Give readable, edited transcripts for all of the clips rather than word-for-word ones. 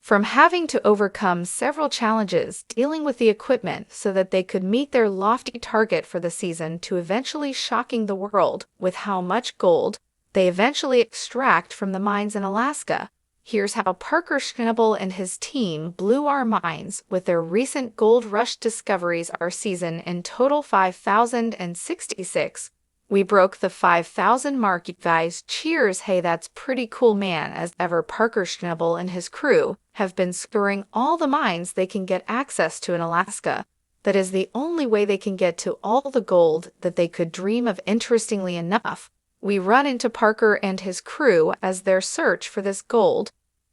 From having to overcome several challenges dealing with the equipment so that they could meet their lofty target for the season to eventually shocking the world with how much gold they eventually extract from the mines in Alaska. Here's how Parker Schnabel and his team blew our minds with their recent gold rush discoveries our season in total 5,066. We broke the 5,000 mark, you guys. Cheers. Hey, that's pretty cool, man. As ever, Parker Schnabel and his crew have been scouring all the mines they can get access to in Alaska. That is the only way they can get to all the gold that they could dream of. Interestingly enough, we run into Parker and his crew as their search for this gold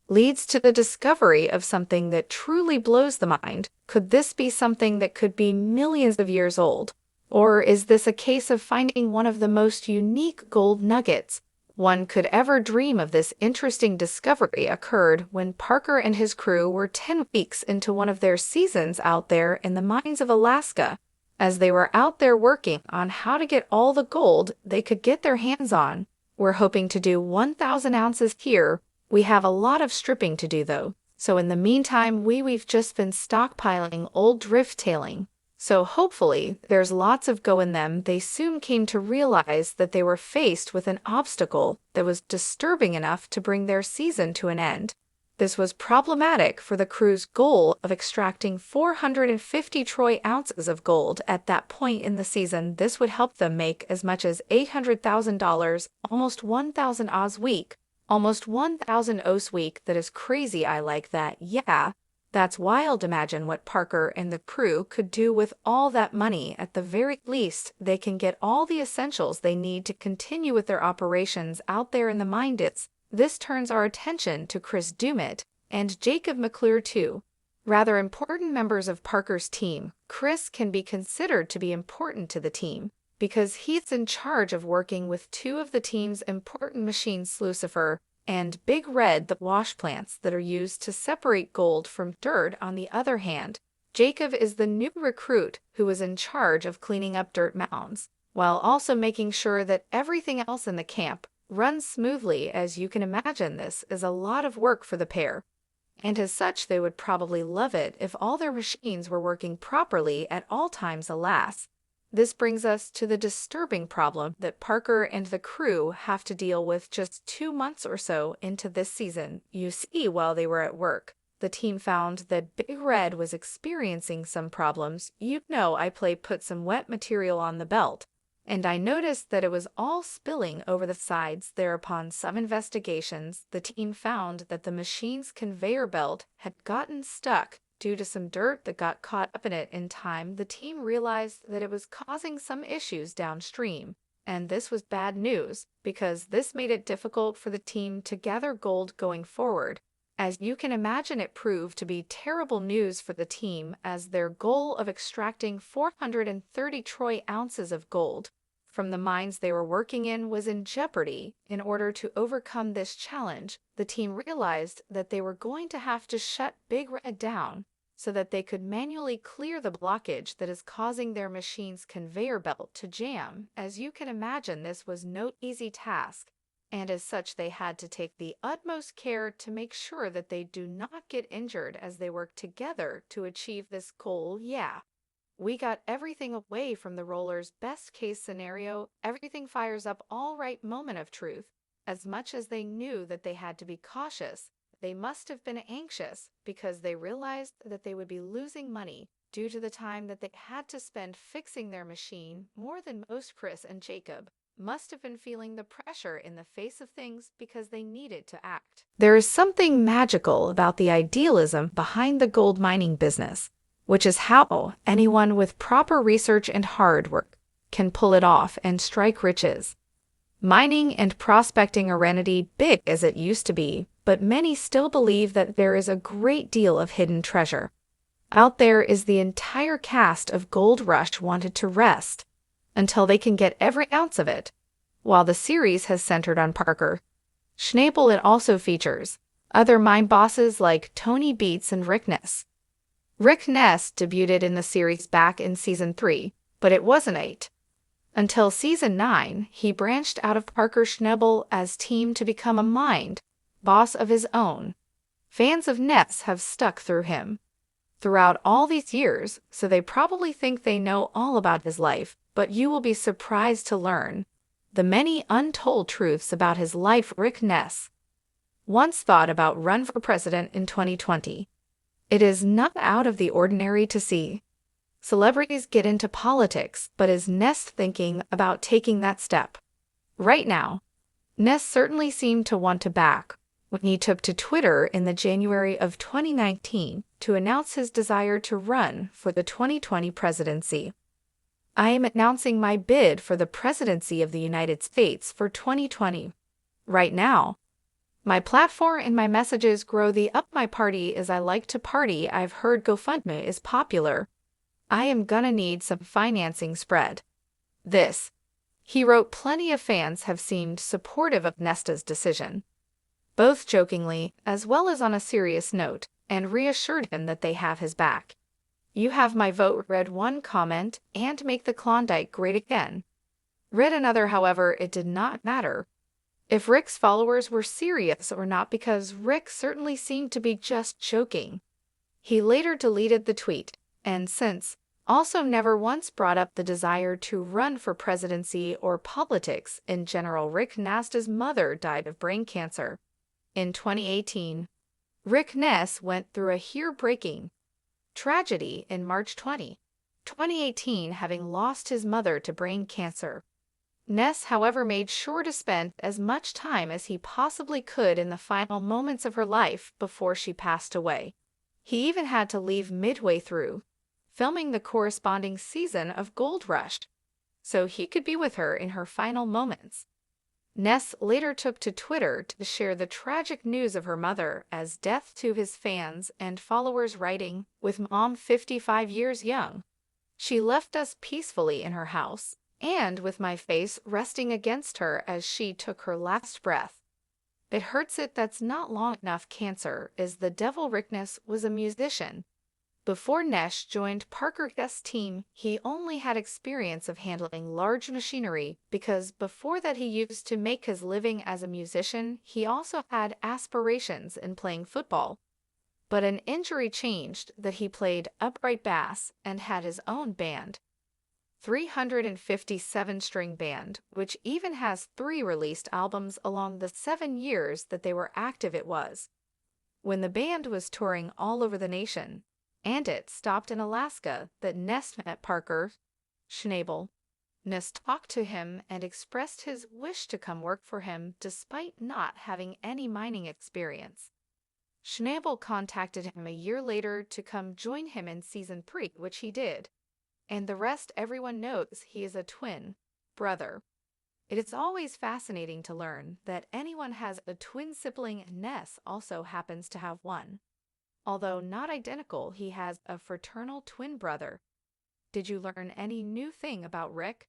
leads to the discovery of something that truly blows the mind. Could this be something that could be millions of years old? Or is this a case of finding one of the most unique gold nuggets one could ever dream of? This interesting discovery occurred when Parker and his crew were 10 weeks into one of their seasons out there in the mines of Alaska. As they were out there working on how to get all the gold they could get their hands on. We're hoping to do 1,000 ounces here. We have a lot of stripping to do though. So in the meantime, we've just been stockpiling old drift tailing. So hopefully there's lots of go in them. They soon came to realize that they were faced with an obstacle that was disturbing enough to bring their season to an end. This was problematic for the crew's goal of extracting 450 troy ounces of gold at that point in the season. This would help them make as much as $800,000, almost 1,000 Oz week, almost 1,000 Os week. That is crazy. I like that. Yeah. That's wild. Imagine what Parker and the crew could do with all that money. At the very least, they can get all the essentials they need to continue with their operations out there in the mine pits. This turns our attention to Chris Dumit and Jacob McClure, two rather important members of Parker's team. Chris can be considered to be important to the team because he's in charge of working with two of the team's important machines, Lucifer and Big Red, the wash plants that are used to separate gold from dirt. On the other hand, Jacob is the new recruit who is in charge of cleaning up dirt mounds, while also making sure that everything else in the camp runs smoothly. As you can imagine, this is a lot of work for the pair, and as such they would probably love it if all their machines were working properly at all times. Alas, this brings us to the disturbing problem that Parker and the crew have to deal with just 2 months or so into this season. You see, while they were at work, the team found that Big Red was experiencing some problems. I put some wet material on the belt, and I noticed that it was all spilling over the sides. Thereupon some investigations, the team found that the machine's conveyor belt had gotten stuck due to some dirt that got caught up in it. In time, the team realized that it was causing some issues downstream, and this was bad news because this made it difficult for the team to gather gold going forward. As you can imagine, it proved to be terrible news for the team, as their goal of extracting 430 troy ounces of gold from the mines they were working in was in jeopardy. In order to overcome this challenge, the team realized that they were going to have to shut Big Red down so that they could manually clear the blockage that is causing their machine's conveyor belt to jam. As you can imagine, this was no easy task, and as such they had to take the utmost care to make sure that they do not get injured as they work together to achieve this goal. Yeah, we got everything away from the rollers. Best case scenario, everything fires up all right. Moment of truth. As much as they knew that they had to be cautious, they must have been anxious because they realized that they would be losing money due to the time that they had to spend fixing their machine. More than most, Chris and Jacob must have been feeling the pressure in the face of things because they needed to act. There is something magical about the idealism behind the gold mining business, which is how anyone with proper research and hard work can pull it off and strike riches. Mining and prospecting are already big as it used to be, but many still believe that there is a great deal of hidden treasure out there. Is the entire cast of Gold Rush wanted to rest until they can get every ounce of it. While the series has centered on Parker Schnabel, it also features other mine bosses like Tony Beats and Rick Ness. Rick Ness debuted in the series back in Season 3, but it wasn't 8. Until Season 9, he branched out of Parker Schnabel as team to become a mine boss of his own. Fans of Ness have stuck through him throughout all these years, so they probably think they know all about his life, but you will be surprised to learn the many untold truths about his life. Rick Ness once thought about run for president in 2020. It is not out of the ordinary to see celebrities get into politics, but is Ness thinking about taking that step? Right now, Ness certainly seemed to want to back when he took to Twitter in the January of 2019 to announce his desire to run for the 2020 presidency. I am announcing my bid for the presidency of the United States for 2020. Right now, my platform and my messages grow the up my party as I like to party. I've heard GoFundMe is popular. I am gonna need some financing spread. This. He wrote plenty of fans have seemed supportive of Nesta's decision, both jokingly as well as on a serious note, and reassured him that they have his back. You have my vote, read one comment, and make the Klondike great again. Read another, however, it did not matter if Rick's followers were serious or not, because Rick certainly seemed to be just joking. He later deleted the tweet, and since also never once brought up the desire to run for presidency or politics in general. Rick Ness's mother died of brain cancer in 2018. Rick Ness went through a heartbreaking tragedy in March 2018, having lost his mother to brain cancer. Ness, however, made sure to spend as much time as he possibly could in the final moments of her life before she passed away. He even had to leave midway through filming the corresponding season of Gold Rush so he could be with her in her final moments. Ness later took to Twitter to share the tragic news of her mother as death to his fans and followers, writing, "With Mom 55 years young, she left us peacefully in her house, and with my face resting against her as she took her last breath. It hurts it that's not long enough. Cancer is the devil." Rick Ness was a musician. Before Ness joined Parker's team, he only had experience of handling large machinery because before that he used to make his living as a musician. He also had aspirations in playing football, but an injury changed that. He played upright bass and had his own band, 357-string band, which even has 3 released albums along the 7 years that they were active. It was when the band was touring all over the nation, and it stopped in Alaska, that Ness met Parker Schnabel. Ness talked to him and expressed his wish to come work for him despite not having any mining experience. Schnabel contacted him a year later to come join him in season 3, which he did. And the rest everyone knows. He is a twin brother. It is always fascinating to learn that anyone has a twin sibling. Ness also happens to have one. Although not identical, he has a fraternal twin brother. Did you learn any new thing about Rick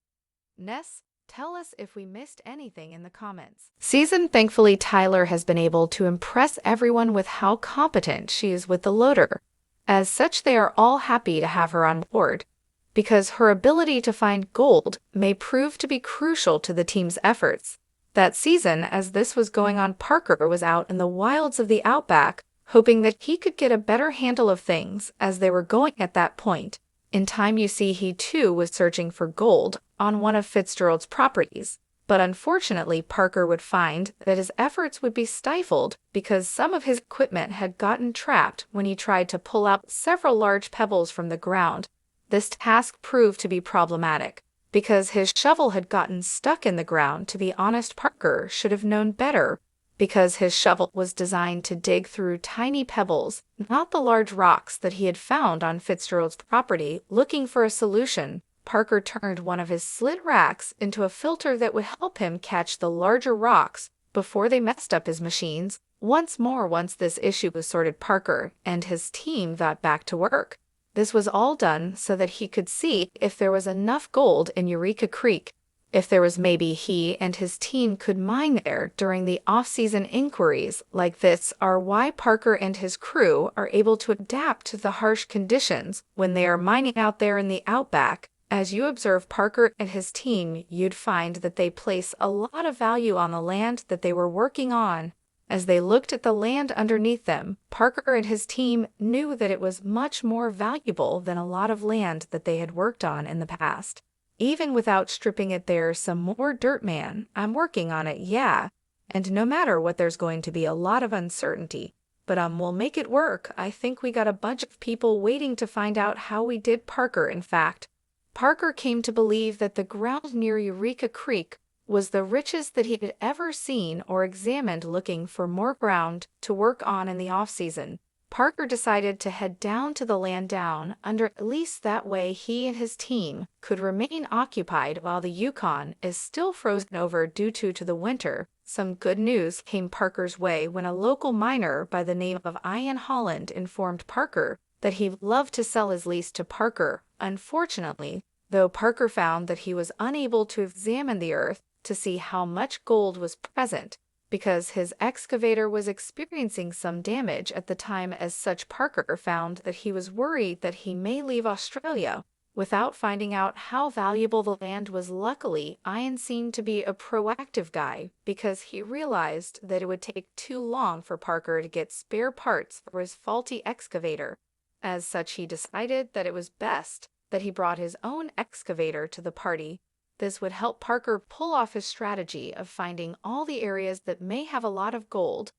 Ness? Tell us if we missed anything in the comments. Thankfully, Tyler has been able to impress everyone with how competent she is with the loader. As such, they are all happy to have her on board, because her ability to find gold may prove to be crucial to the team's efforts. That season, as this was going on, Parker was out in the wilds of the outback, hoping that he could get a better handle of things as they were going at that point. In time, you see, he too was searching for gold on one of Fitzgerald's properties, but unfortunately Parker would find that his efforts would be stifled because some of his equipment had gotten trapped when he tried to pull out several large pebbles from the ground. This task proved to be problematic because his shovel had gotten stuck in the ground. To be honest, Parker should have known better, because his shovel was designed to dig through tiny pebbles, not the large rocks that he had found on Fitzgerald's property. Looking for a solution, Parker turned one of his slit racks into a filter that would help him catch the larger rocks before they messed up his machines. Once this issue was sorted, Parker and his team got back to work. This was all done so that he could see if there was enough gold in Eureka Creek. If there was, maybe he and his team could mine there during the off-season. Inquiries like this are why Parker and his crew are able to adapt to the harsh conditions when they are mining out there in the outback. As you observe Parker and his team, you'd find that they place a lot of value on the land that they were working on. As they looked at the land underneath them, Parker and his team knew that it was much more valuable than a lot of land that they had worked on in the past. Even without stripping it, there's some more dirt, man. I'm working on it, yeah. And no matter what, there's going to be a lot of uncertainty. But we'll make it work. I think we got a bunch of people waiting to find out how we did, Parker. In fact, Parker came to believe that the ground near Eureka Creek was the richest that he had ever seen or examined. Looking for more ground to work on in the off-season, Parker decided to head down to the land down under, at least that way he and his team could remain occupied while the Yukon is still frozen over due to the winter. Some good news came Parker's way when a local miner by the name of Ian Holland informed Parker that he'd love to sell his lease to Parker. Unfortunately, though, Parker found that he was unable to examine the earth to see how much gold was present because his excavator was experiencing some damage at the time. As such, Parker found that he was worried that he may leave Australia without finding out how valuable the land was. Luckily, Ian seemed to be a proactive guy because he realized that it would take too long for Parker to get spare parts for his faulty excavator. As such, he decided that it was best that he brought his own excavator to the party. This would help Parker pull off his strategy of finding all the areas that may have a lot of gold.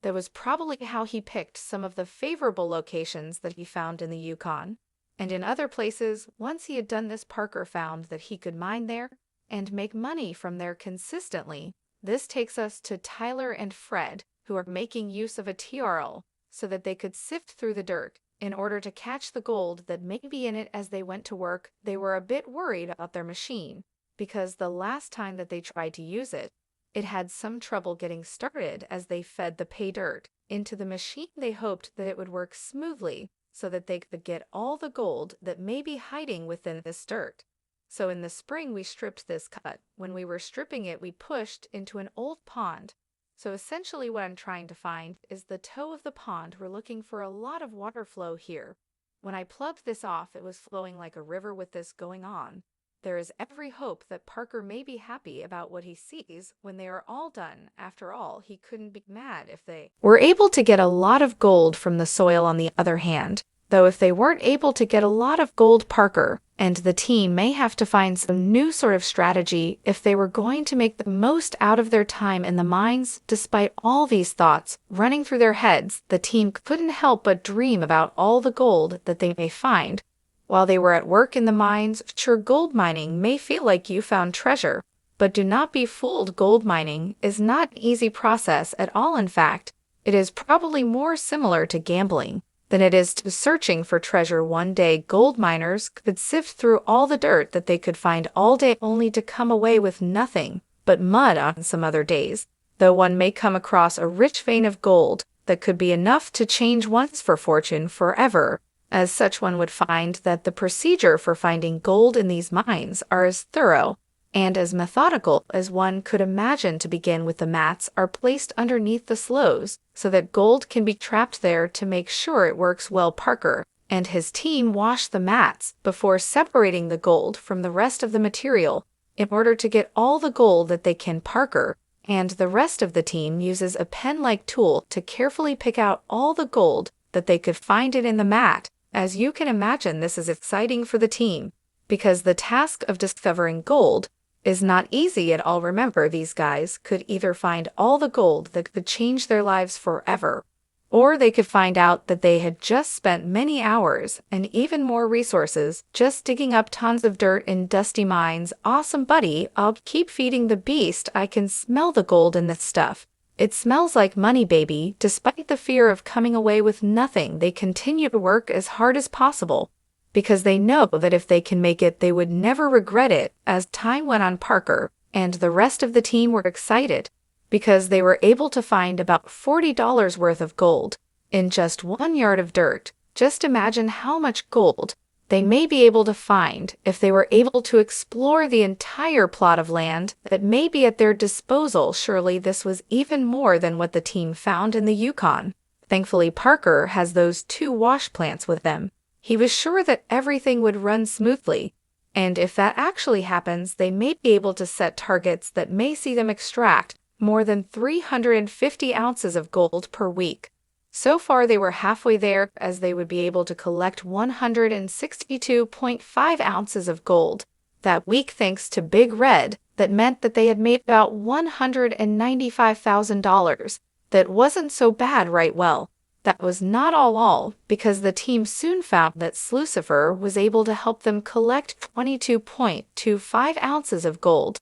That was probably how he picked some of the favorable locations that he found in the Yukon. And in other places, once he had done this, Parker found that he could mine there and make money from there consistently. This takes us to Tyler and Fred, who are making use of a TRL so that they could sift through the dirt in order to catch the gold that may be in it. As they went to work, they were a bit worried about their machine because the last time that they tried to use it, it had some trouble getting started. As they fed the pay dirt into the machine, they hoped that it would work smoothly so that they could get all the gold that may be hiding within this dirt. So in the spring, we stripped this cut. When we were stripping it, we pushed into an old pond. So essentially what I'm trying to find is the toe of the pond. We're looking for a lot of water flow here. When I plugged this off, it was flowing like a river. With this going on, there is every hope that Parker may be happy about what he sees when they are all done. After all, he couldn't be mad if they were able to get a lot of gold from the soil. On the other hand, though, if they weren't able to get a lot of gold, Parker and the team may have to find some new sort of strategy if they were going to make the most out of their time in the mines. Despite all these thoughts running through their heads, the team couldn't help but dream about all the gold that they may find while they were at work in the mines. Sure, gold mining may feel like you found treasure, but do not be fooled. Gold mining is not an easy process at all. In fact, it is probably more similar to gambling than it is to searching for treasure. One day, gold miners could sift through all the dirt that they could find all day only to come away with nothing but mud. On some other days, though, one may come across a rich vein of gold that could be enough to change one's fortune forever. As such, one would find that the procedure for finding gold in these mines are as thorough and as methodical as one could imagine. To begin with, the mats are placed underneath the sloughs so that gold can be trapped there to make sure it works well. Parker and his team wash the mats before separating the gold from the rest of the material in order to get all the gold that they can. Parker and the rest of the team uses a pen-like tool to carefully pick out all the gold that they could find in the mat. As you can imagine, this is exciting for the team because the task of discovering gold is not easy at all. Remember, these guys could either find all the gold that could change their lives forever, or they could find out that they had just spent many hours and even more resources just digging up tons of dirt in dusty mines. Awesome, buddy. I'll keep feeding the beast. I can smell the gold in this stuff. It smells like money, baby. Despite the fear of coming away with nothing, they continue to work as hard as possible because they know that if they can make it, they would never regret it. As time went on, Parker and the rest of the team were excited because they were able to find about $40 worth of gold in just 1 yard of dirt. Just imagine how much gold they may be able to find if they were able to explore the entire plot of land that may be at their disposal. Surely this was even more than what the team found in the Yukon. Thankfully, Parker has those 2 wash plants with them. He was sure that everything would run smoothly, and if that actually happens, they may be able to set targets that may see them extract more than 350 ounces of gold per week. So far, they were halfway there, as they would be able to collect 162.5 ounces of gold that week thanks to Big Red. That meant that they had made about $195,000. That wasn't so bad, right? Well, that was not all, because the team soon found that Slucifer was able to help them collect 22.25 ounces of gold.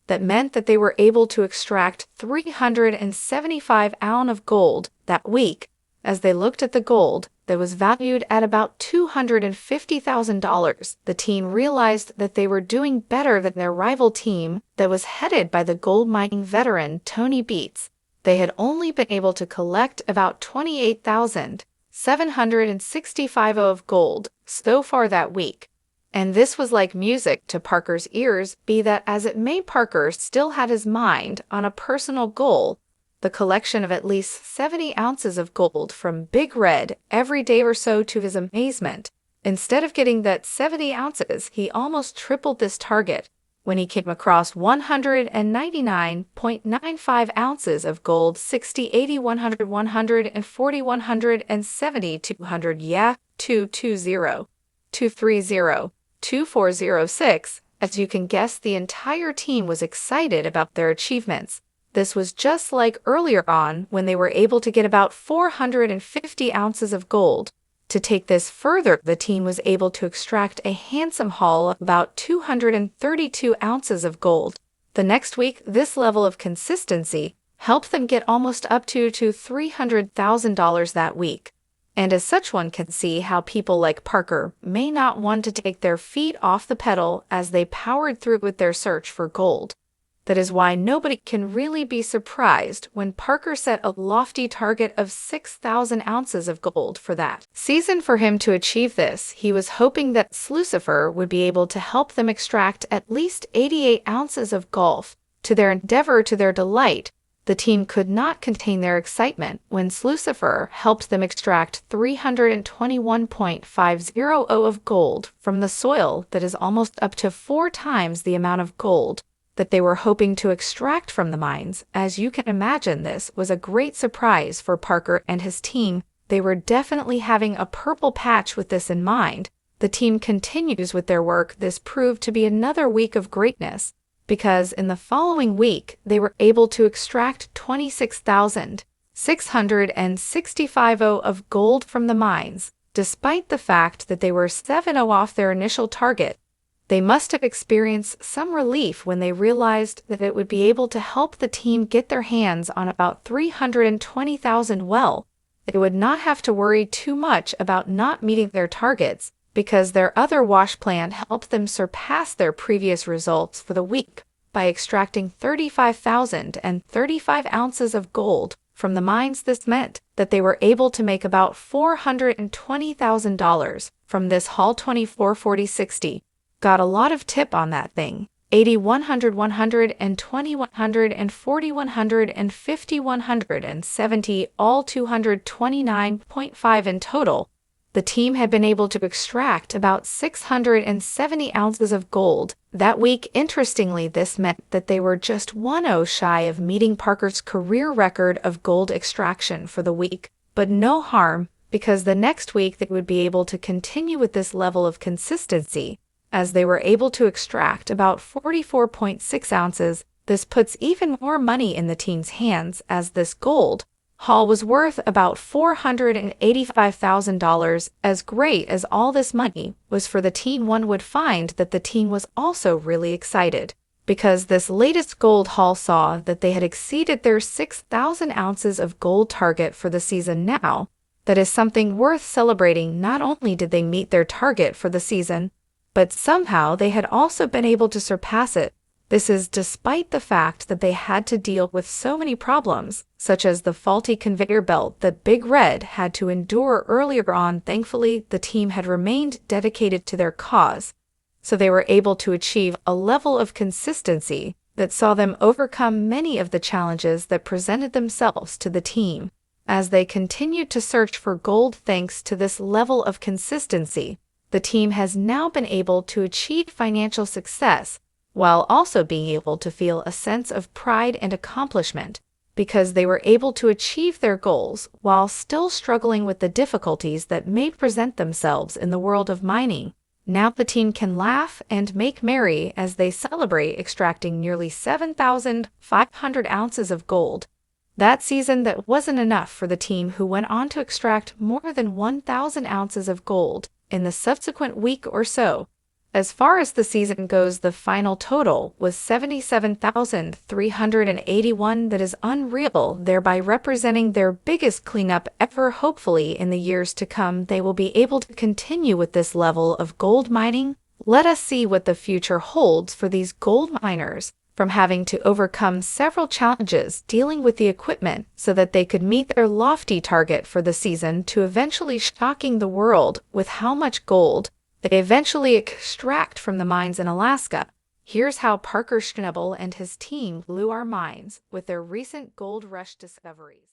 That meant that they were able to extract 375 ounces of gold that week. As they looked at the gold that was valued at about $250,000, the team realized that they were doing better than their rival team that was headed by the gold mining veteran Tony Beats. They had only been able to collect about 28,765 of gold so far that week. And this was like music to Parker's ears, be that as it may. Parker still had his mind on a personal goal, the collection of at least 70 ounces of gold from Big Red every day or so. To his amazement, instead of getting that 70 ounces, he almost tripled this target when he came across 199.95 ounces of gold. 60, 80, 100, 140, 170, 200, 220, 230, 2406. As you can guess, the entire team was excited about their achievements. This was just like earlier on when they were able to get about 450 ounces of gold. To take this further, the team was able to extract a handsome haul of about 232 ounces of gold. The next week, this level of consistency helped them get almost up to $300,000 that week. And as such, one can see how people like Parker may not want to take their feet off the pedal as they powered through with their search for gold. That is why nobody can really be surprised when Parker set a lofty target of 6,000 ounces of gold for that season. For him to achieve this, he was hoping that Slucifer would be able to help them extract at least 88 ounces of gold. To their endeavor, to their delight, the team could not contain their excitement when Slucifer helped them extract 321.50 of gold from the soil. That is almost up to 4 times the amount of gold that they were hoping to extract from the mines. As you can imagine, this was a great surprise for Parker and his team. They were definitely having a purple patch with this in mind. The team continues with their work. This proved to be another week of greatness, because in the following week, they were able to extract 26,665 of gold from the mines. Despite the fact that they were 7 off their initial target, they must have experienced some relief when they realized that it would be able to help the team get their hands on about 320,000. Well, they would not have to worry too much about not meeting their targets, because their other wash plan helped them surpass their previous results for the week by extracting 35,035 ounces of gold from the mines. This meant that they were able to make about $420,000 from this haul. 24, 40, 60. Got a lot of tip on that thing. 80, 100, 120, 140, 150, 170, all 229.5 in total. The team had been able to extract about 670 ounces of gold that week. Interestingly, this meant that they were just 1 shy of meeting Parker's career record of gold extraction for the week. But no harm, because the next week they would be able to continue with this level of consistency, as they were able to extract about 44.6 ounces. This puts even more money in the team's hands, as this gold haul was worth about $485,000. As great as all this money was for the team, one would find that the team was also really excited, because this latest gold haul saw that they had exceeded their 6,000 ounces of gold target for the season. Now, that is something worth celebrating. Not only did they meet their target for the season, but somehow they had also been able to surpass it. This is despite the fact that they had to deal with so many problems, such as the faulty conveyor belt that Big Red had to endure earlier on. Thankfully, the team had remained dedicated to their cause, so they were able to achieve a level of consistency that saw them overcome many of the challenges that presented themselves to the team. As they continued to search for gold, thanks to this level of consistency, the team has now been able to achieve financial success while also being able to feel a sense of pride and accomplishment because they were able to achieve their goals while still struggling with the difficulties that may present themselves in the world of mining. Now the team can laugh and make merry as they celebrate extracting nearly 7,500 ounces of gold. That season, that wasn't enough for the team, who went on to extract more than 1,000 ounces of gold in the subsequent week or so. As far as the season goes, the final total was 77,381. That is unreal, thereby representing their biggest cleanup ever. Hopefully, in the years to come, they will be able to continue with this level of gold mining. Let us see what the future holds for these gold miners, from having to overcome several challenges dealing with the equipment so that they could meet their lofty target for the season, to eventually shocking the world with how much gold they eventually extract from the mines in Alaska. Here's how Parker Schnabel and his team blew our minds with their recent gold rush discoveries.